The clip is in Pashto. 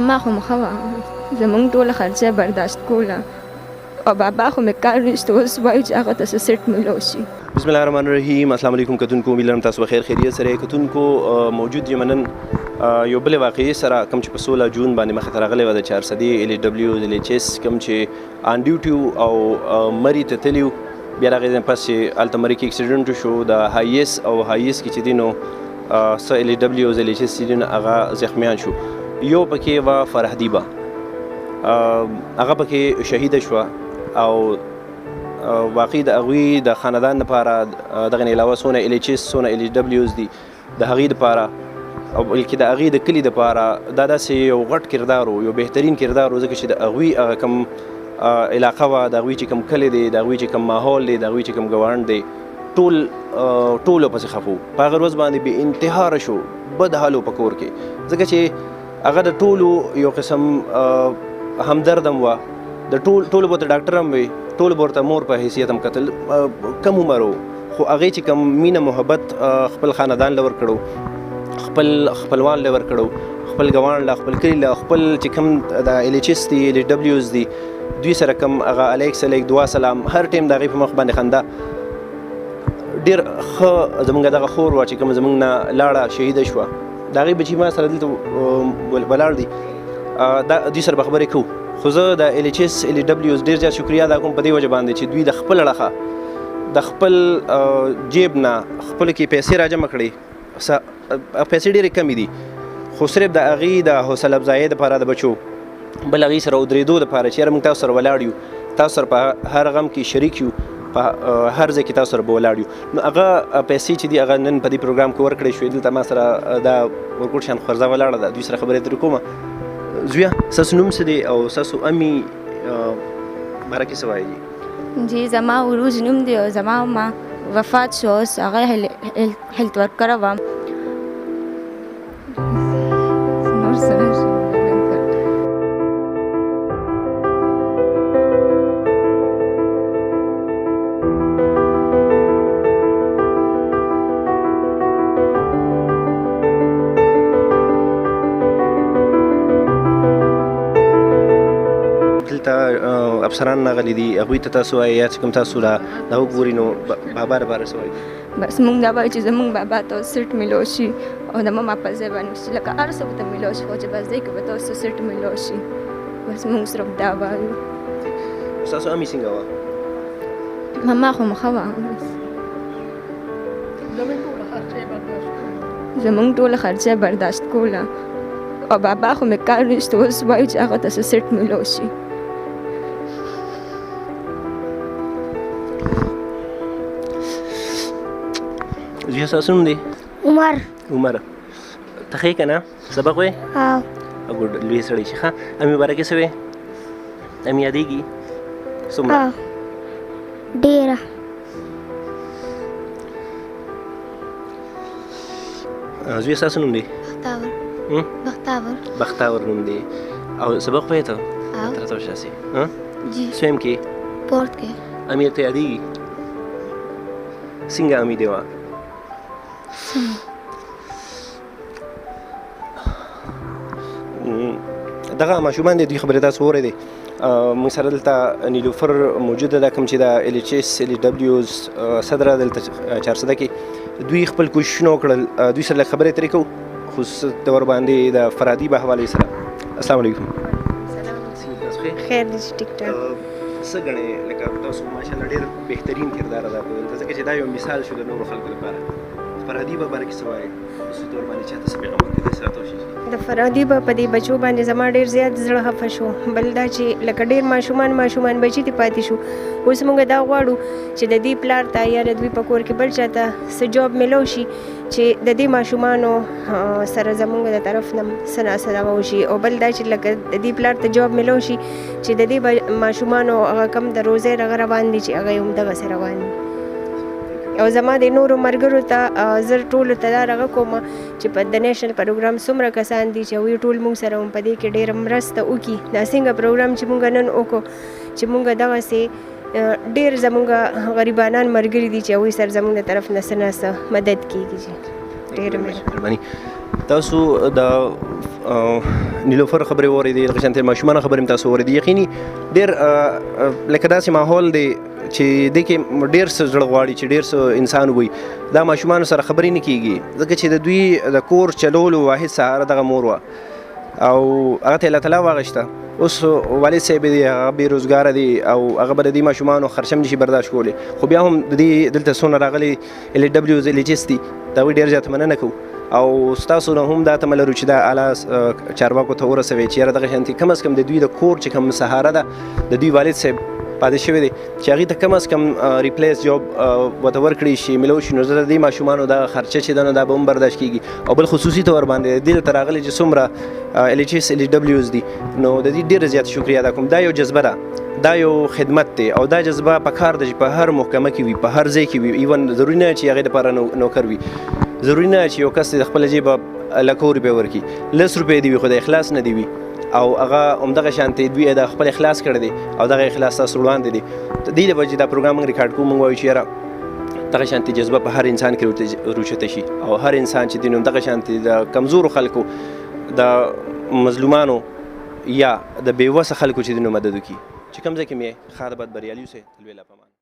ماما خو مخه وه زمونږ ټوله خرچه برداشت کوله او بابا خو مې کار ویست اوس وایي چې هغه ته څه سیټ میلو شي. بسم الله الرحمن الرحیم. السلام علیکم کتونکو، امید لرم تاسو بخیر خیریت سره کتونکو. موجود یم نن یو بلې واقعي سره کوم چې په 16 جون باندې مخې ته راغلی وه د 400 LHW LHS کوم چې آن ډیوټي او مري ته تلي وو. بیا د هغې نه پس چې هلته مري کې اکسیډنټ وشو د هایس او هایس کې چې دي نو څه LHW LHS چې دي نو هغه زخمیان شو. یو پکې وه فرهدیبه، هغه پکې شهیده شوه او واقعي د هغوی د خاندان لپاره دغه نه علاوه څونه LHS څونه LHWs دي د هغې دپاره او بلکې د هغې د کلي دپاره دا داسې یو غټ کردار و، یو بهترین کردار و، ځکه چې د هغوی هغه کوم علاقه وه، د هغوی چې کوم کلی دی، د هغوی چې کوم ماحول دی، د هغوی چې کوم ګاونډ دی، ټول پسې خفه وو. په هغه ورځ باندې بې انتهاره شو، بد حال و په کور کې، ځکه چې هغه د ټولو یو قسم همدردم وه. د ټولو به ورته ډاکټر هم وي، ټولو به ورته مور په حیثیت هم کتل. کم عمر و خو هغې چې کوم مینه محبت خپل خاندان له ورکړو، خپل خپلوان له ورکړو، خپل ګاونډ له، خپل کلي له، خپل چې کوم د LHS دي LHWs دي دوی سره کوم هغه الیک سلیک دعا سلام هر ټایم د هغې په مخ باندې خندا. ډېر ښه زموږ دغه خور وه چې کوم زموږ نه لاړه شهیده شوه، د هغې بچي ما سره دلته ولاړ دي، دوی سره به خبرې کوو. خو زه د LHS LHWs ډېر زیات شکریه ادا کوم په دې وجه باندې چې دوی د خپل اړخه د خپل جیب نه خپلو کې پیسې راجمع کړې. پیسې ډېرې کمې دي خو صرف د هغې د حوصله افزایۍ دپاره د بچو، بل هغې سره ودرېدو دپاره چې یاره موږ تاسو سره ولاړ یو، تاسو سره په هر غم کې شریک یو، په هر ځای کې تاسو سره به ولاړ یو. نو هغه پیسې چې دي هغه نن په دې پروګرام کې ورکړی شوې. دلته ما سره دا ورکوټ شان خورزه ولاړه ده، دوی سره خبرې اترې کومه. زویا ستاسو نوم څه دی او ستاسو امي باره کې څه وایي؟ جی زما عروج نوم دی او زما ما وفات شو، اوس هغه هیلت ورکره وه. نور سره افسران راغلي دي، هغوی ته تاسو وایئ یا چې کوم تاسو دا وګورئ نو بابا دپاره څه وایي؟ بس موږ دا وایو چې زموږ بابا ته سیټ میلو شي او د ماما په ځای باندې چې لکه هر څه به ته میلو شي، خو چې بس دی که به تاسو سیټ میلو شي. بس موږ صرف دا وایو. ستاسو امي څنګه وه؟ ماما خو مخه وه، زموږ ټوله خرچه برداشت کوله او بابا خو مې کار ویست اوس وایي چې هغه ته څه سیټ میلو شي. زویا ستاسو نوم دی؟ عمر. ته ښه یې که نه؟ سبق وایې؟ ګوډ لوی سړی شي. ښه امي مبارکې څه وې؟ امي یادېږي څومره؟ ډېره. زویا ستاسو نوم دی؟ بختاور نوم دی. او سبق وایې ته؟ تراته وشاسې سویم کې؟ پورت کې. امي ته یادېږي؟ څنګه امي دی وه؟ دغه ماشومان دي، دوی خبرې تاسو اورئ دي. موږ سره دلته نیلوفر موجوده ده، کوم چې د LHS LHWs صدره دلته 400 کې دوی خپل کوششونه وکړل. دوی سره خبرې اترې کوو خصوص د ورباندې د فرهدیبه حوالې سره. السلام علیکم. خیر دی ټیک ټاک. څه ګڼې لکه تاسو ماشاءالله ډېر بهترین کردار ادا کوئ دلته، ځکه چې دا یو مثال شو د نورو خلکو لپاره. فرهدیبه باره کې څه وایي؟ خصوصي طور باندې چاته څه پیغام ورکوي؟ داسې راته وشي. د فرهدیبه په دې بچو باندې زما ډېر زیات زړه خفه شو. بل دا چې لکه ډېر ماشومان بچي دې پاتې شو. اوس موږ دا غواړو چې د دې پلار ته یا د دوی په کور کې بل چاته څه جاب میلو شي چې د دې ماشومانو سره زموږ د طرف نه څه ناسه دغه وشي. او بل دا چې لکه د دې پلار ته جاب میلو شي چې د دې ماشومانو هغه کم د روزۍ هغه روان دي چې هغه یې همدغسې روان دي. او زما د نورو ملګرو ته زه ټولو ته دا رغه کوم چې په د نیشنل پروګرام څومره کسان دي چې هغوی ټول موږ سره هم په دې کې ډېره مرسته وکړي. دا څنګه پروګرام چې موږ نن وکړو چې موږ دغسې ډېر زموږ غریبانان ملګري دي چې هغوی سره زموږ د طرف نه څه نه څه مدد کېږي. ډېره مهرباني. تاسو د نیلوفر خبرې واورېدې لکه شانتې ماشومانو خبرې هم تاسو واورېدې. یقیني ډېر لکه داسې ماحول دی چې دې کې ډېر څه زړه غواړي چې ډېر څه انسان ووایي. دا ماشومانو سره خبرې نه کېږي ځکه چې د دوی د کور چلولو واحد سهاره دغه مور وه او هغه ته یې الله تعالی واغشته. اوس والد صاحب دی هغه بېروزګاره دی او هغه به د دې ماشومانو خرچه هم نشي برداشت کولی. خو بیا هم د دې دلته څونه راغلي LHWs LHS دي د هغوی ډېر زیاته مننه کوو او ستاسو نه هم دا تمه لرو چې دا اعلی چارواکو ته ورسوئ چې یاره دغه شانتې کم از کم د دوی د کور چې کوم سهاره ده د دوی والد صاحب پاتې شوی دی چې هغې ته کم از کم ریپلیس جاب ورته ورکړي شي میلو شي. نو زه د دې ماشومانو دغه خرچه چې ده نو دا به هم برداشت کېږي او بل خصوصي طور باندې دې دلته راغلي چې څومره LHS LHWs دي نو د دې ډېره زیاته شکریه ادا کوم. دا یو جذبه ده دا یو خدمت دی او دا جذبه په کار ده چې په هر محکمه کې وي په هر ځای کې وي. ایون ضروري نه چې هغې دپاره نوکر وي ضروري نه چې یو کس د خپله جیبه لکو روپۍ ورکړي 10 روپۍ دي وي خو د اخلاص نه دي وي او هغه همدغه شانتې دوی د خپل اخلاص کړی دی او دغه اخلاص تاسو وړاندې دی. د دې لپاره چې دا پروګرام موږ ریکارډ کوو موږ وایو چې یاره دغه شانتې جذبه په هر انسان کې روچته شي او هر انسان چې دی نو دغه شانتې د کمزورو خلکو د مظلومانو یا د بېوسه خلکو چې دی نو مدد وکړي چې کوم ځای کې مې ښه د بد بریالي اوسئ. الویلا په امان.